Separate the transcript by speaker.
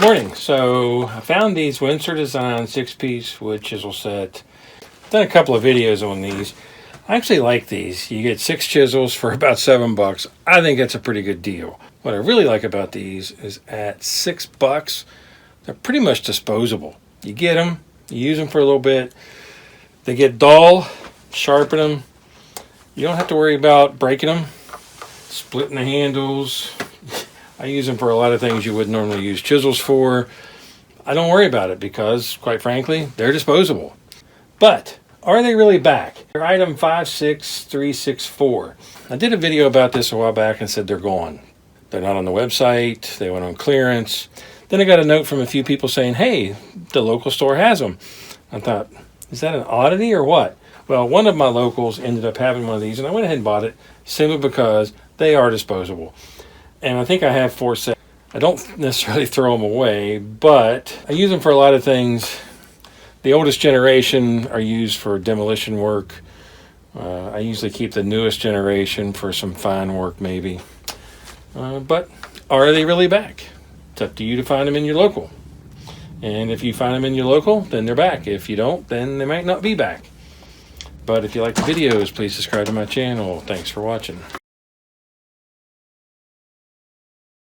Speaker 1: Good morning. So I found these Windsor Design 6-piece wood chisel set. Done a couple of videos on these. I actually like these. You get 6 chisels for about $7. I think that's a pretty good deal. What I really like about these is at $6, they're pretty much disposable. You get them, you use them for a little bit. They get dull, sharpen them. You don't have to worry about breaking them, splitting the handles. I use them for a lot of things you would normally use chisels for. I don't worry about it because, quite frankly, they're disposable. But are they really back? They're item 56364. I did a video about this a while back and said they're gone. They're not on the website. They went on clearance. Then I got a note from a few people saying, hey, the local store has them. I thought, is that an oddity or what? Well, one of my locals ended up having one of these, and I went ahead and bought it simply because they are disposable. And I think I have 4 sets. I don't necessarily throw them away, but I use them for a lot of things. The oldest generation are used for demolition work. I usually keep the newest generation for some fine work maybe. But are they really back? It's up to you to find them in your local. And if you find them in your local, then they're back. If you don't, then they might not be back. But if you like the videos, please subscribe to my channel. Thanks for watching.